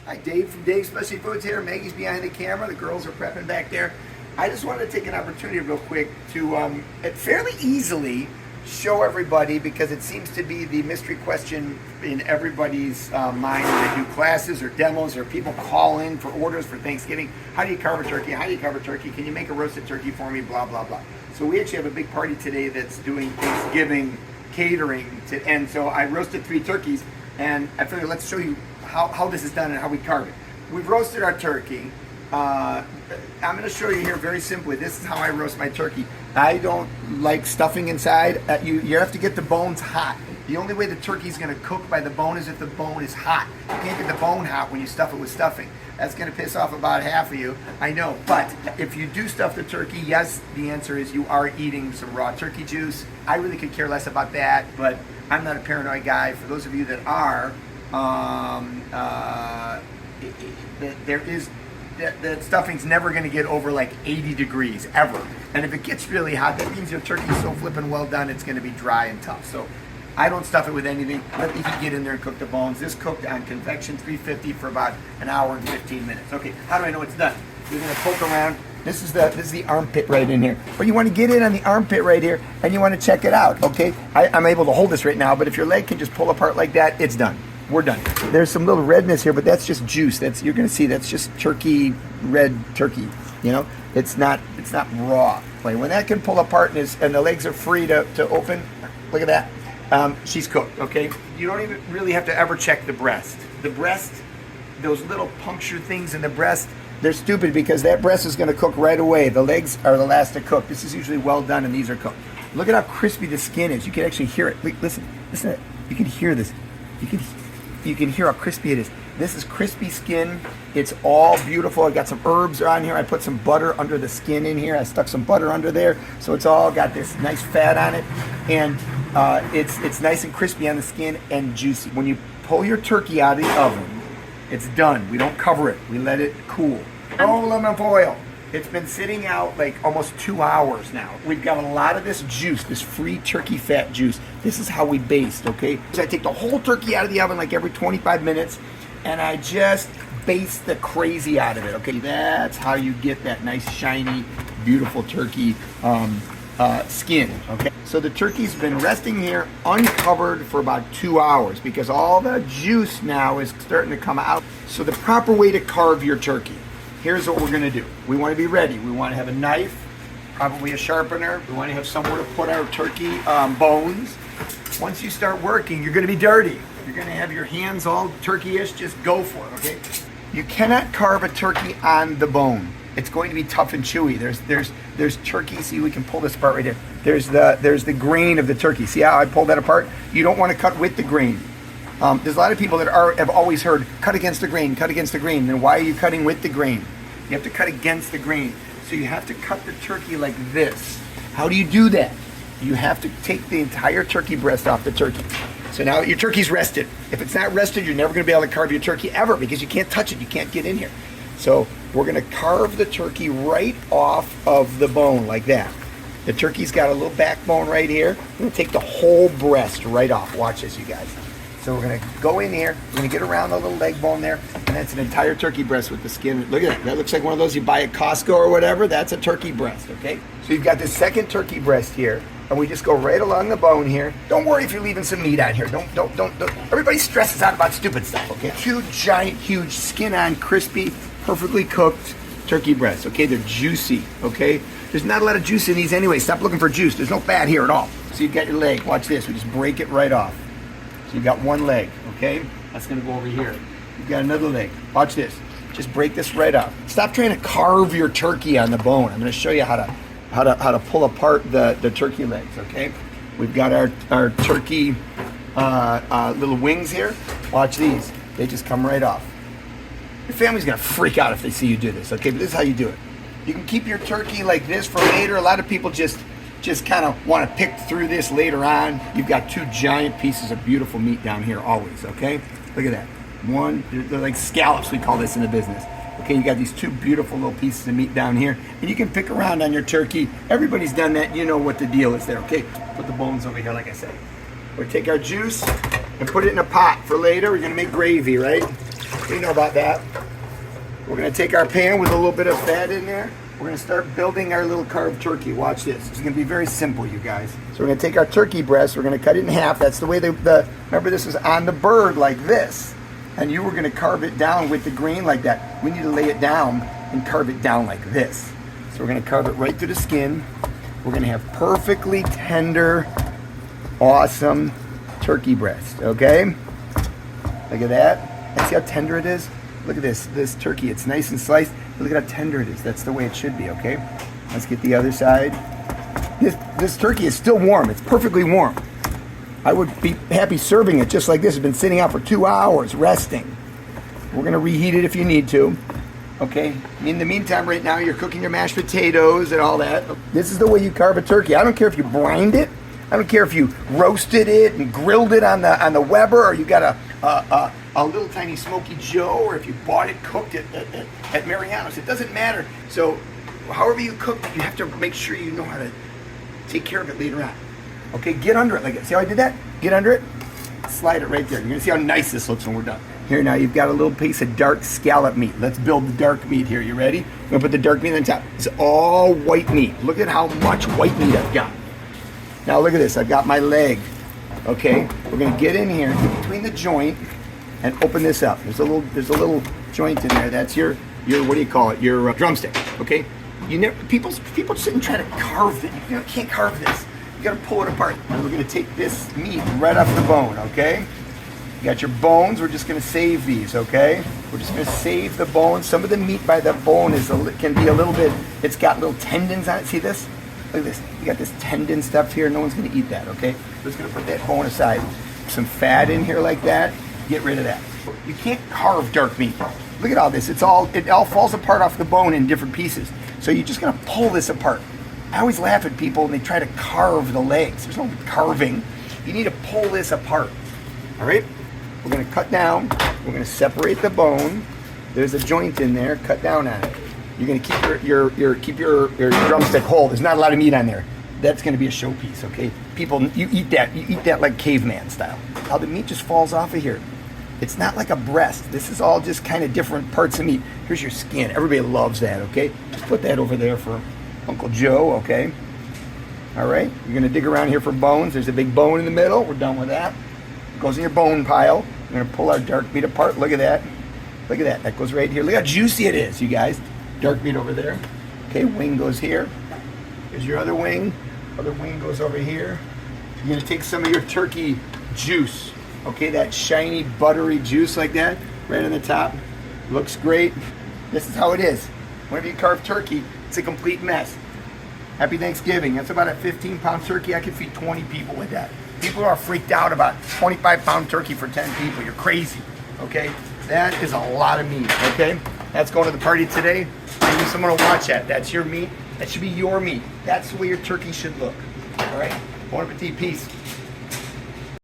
Hi, Dave from Dave's Specialty Foods here. Maggie's behind the camera. The girls are prepping back there. I just wanted to take an opportunity real quick to fairly easily show everybody, because it seems to be the mystery question in everybody's mind when they do classes or demos or people call in for orders for Thanksgiving. How do you carve a turkey? How do you carve a turkey? Can you make a roasted turkey for me? Blah, blah, blah. So we actually have a big party today that's doing Thanksgiving catering, and so I roasted 3 turkeys, and I figured let's show you how this is done and how we carve it. We've roasted our turkey. I'm going to show you here very simply. This is how I roast my turkey. I don't like stuffing inside. You have to get the bones hot. The only way the turkey is going to cook by the bone is if the bone is hot. You can't get the bone hot when you stuff it with stuffing. That's going to piss off about half of you, I know. But if you do stuff the turkey, yes, the answer is you are eating some raw turkey juice. I really could care less about that, but I'm not a paranoid guy. For those of you that are, the stuffing's never going to get over like 80 degrees ever, and if it gets really hot, that means your turkey's so flippin' well done it's going to be dry and tough. So I don't stuff it with anything. Let the heat get in there and cook the bones. This cooked on convection 350 for about an hour and 15 minutes. Okay, how do I know it's done? You're going to poke around. This is the armpit right in here. But you want to get in on the armpit right here, and you want to check it out. Okay, I'm able to hold this right now, but if your leg can just pull apart like that, it's done. We're done. There's some little redness here, but that's just juice. You're going to see that's just turkey, red turkey. You know, it's not raw. Like when that can pull apart and the legs are free to open. Look at that. She's cooked. Okay. You don't even really have to ever check the breast. The breast, those little puncture things in the breast, they're stupid because that breast is going to cook right away. The legs are the last to cook. This is usually well done, and these are cooked. Look at how crispy the skin is. You can actually hear it. Listen to it. You can hear this. You can hear how crispy it is. This is crispy skin. It's all beautiful. I got some herbs on here. I put some butter under the skin in here. I stuck some butter under there, so it's all got this nice fat on it, and it's nice and crispy on the skin and juicy. When you pull your turkey out of the oven, it's done. We don't cover it. We let it cool. No lemon foil. It's been sitting out like almost 2 hours now. We've got a lot of this juice, this free turkey fat juice. This is how we baste, okay? So I take the whole turkey out of the oven like every 25 minutes, and I just baste the crazy out of it, okay? That's how you get that nice, shiny, beautiful turkey skin, okay? So the turkey's been resting here uncovered for about 2 hours because all the juice now is starting to come out. So the proper way to carve your turkey. Here's what we're going to do. We want to be ready. We want to have a knife, probably a sharpener. We want to have somewhere to put our turkey bones. Once you start working, you're going to be dirty. You're going to have your hands all turkey-ish. Just go for it, okay? You cannot carve a turkey on the bone. It's going to be tough and chewy. There's turkey. See, we can pull this apart right here. There's the grain of the turkey. See how I pulled that apart? You don't want to cut with the grain. There's a lot of people that have always heard, cut against the grain, cut against the grain. Then why are you cutting with the grain? You have to cut against the grain. So you have to cut the turkey like this. How do you do that? You have to take the entire turkey breast off the turkey. So now your turkey's rested. If it's not rested, you're never going to be able to carve your turkey ever because you can't touch it. You can't get in here. So we're going to carve the turkey right off of the bone like that. The turkey's got a little backbone right here. We're going to take the whole breast right off. Watch this, you guys. So we're going to go in here, we're going to get around the little leg bone there, and that's an entire turkey breast with the skin. Look at that. That looks like one of those you buy at Costco or whatever. That's a turkey breast, okay? So you've got this second turkey breast here, and we just go right along the bone here. Don't worry if you're leaving some meat on here. Don't. Everybody stresses out about stupid stuff, okay? 2 giant, huge, skin-on, crispy, perfectly cooked turkey breasts, okay? They're juicy, okay? There's not a lot of juice in these anyway. Stop looking for juice. There's no fat here at all. So you've got your leg. Watch this. We just break it right off. So you've got one leg, okay? That's gonna go over here. You've got another leg. Watch this. Just break this right off. Stop trying to carve your turkey on the bone. I'm gonna show you how to pull apart the turkey legs, okay? We've got our turkey little wings here. Watch these. They just come right off. Your family's gonna freak out if they see you do this, okay? But this is how you do it. You can keep your turkey like this for later. A lot of people just kind of want to pick through this later on. You've got 2 giant pieces of beautiful meat down here always, okay? Look at that. One, they're like scallops, we call this in the business. Okay, you got these 2 beautiful little pieces of meat down here, and you can pick around on your turkey. Everybody's done that. You know what the deal is there, okay? Put the bones over here, like I said. We'll take our juice and put it in a pot for later. We're gonna make gravy, right? You know about that. We're gonna take our pan with a little bit of fat in there. We're gonna start building our little carved turkey. Watch this. It's gonna be very simple, you guys. So we're gonna take our turkey breast, we're gonna cut it in half. That's the way remember this is on the bird like this. And you were gonna carve it down with the grain like that. We need to lay it down and carve it down like this. So we're gonna carve it right through the skin. We're gonna have perfectly tender, awesome turkey breast, okay? Look at that. And see how tender it is? Look at this turkey. It's nice and sliced. Look at how tender it is. That's the way it should be, okay? Let's get the other side. This turkey is still warm. It's perfectly warm. I would be happy serving it just like this. It's been sitting out for 2 hours, resting. We're gonna reheat it if you need to, okay? In the meantime, right now, you're cooking your mashed potatoes and all that. This is the way you carve a turkey. I don't care if you brined it. I don't care if you roasted it and grilled it on the Weber, or you got a little tiny Smoky Joe, or if you bought it cooked at Mariano's. It doesn't matter. So however you cook, you have to make sure you know how to take care of it later on. Okay, get under it like that. See how I did that? Get under it, slide it right there. You're gonna see how nice this looks when we're done. Here now you've got a little piece of dark scallop meat. Let's build the dark meat here. You ready? I'm gonna put the dark meat on top. It's all white meat. Look at how much white meat I've got. Now look at this, I've got my leg. Okay, we're gonna get in here between the joint and open this up. There's a little joint in there. That's your what do you call it? Your drumstick. Okay. People sit and try to carve it. You can't carve this. You gotta pull it apart. And we're gonna take this meat right off the bone. Okay. You got your bones. We're just gonna save these. Okay. We're just gonna save the bones. Some of the meat by the bone can be a little bit. It's got little tendons on it. See this? Look at this. You got this tendon stuff here. No one's gonna eat that. Okay. We're just gonna put that bone aside. Some fat in here like that. Get rid of that. You can't carve dark meat. Look at all this. It all falls apart off the bone in different pieces. So you're just gonna pull this apart. I always laugh at people when they try to carve the legs. There's no carving. You need to pull this apart. All right? We're gonna cut down. We're gonna separate the bone. There's a joint in there. Cut down on it. You're gonna keep your drumstick whole. There's not a lot of meat on there. That's gonna be a showpiece, okay? People, you eat that like caveman style. How the meat just falls off of here. It's not like a breast. This is all just kind of different parts of meat. Here's your skin. Everybody loves that, okay? Just put that over there for Uncle Joe, okay? All right, you're gonna dig around here for bones. There's a big bone in the middle. We're done with that. It goes in your bone pile. We're gonna pull our dark meat apart. Look at that. Look at that. That goes right here. Look how juicy it is, you guys. Dark meat over there. Okay, wing goes here. Here's your other wing. Other wing goes over here. You're gonna take some of your turkey juice. Okay, that shiny, buttery juice like that, right on the top. Looks great. This is how it is. Whenever you carve turkey, it's a complete mess. Happy Thanksgiving. That's about a 15-pound turkey. I could feed 20 people with that. People are freaked out about 25-pound turkey for 10 people. You're crazy, okay? That is a lot of meat, okay? That's going to the party today. Maybe someone will watch that. That's your meat. That should be your meat. That's the way your turkey should look, all right? Bon appetit. Peace.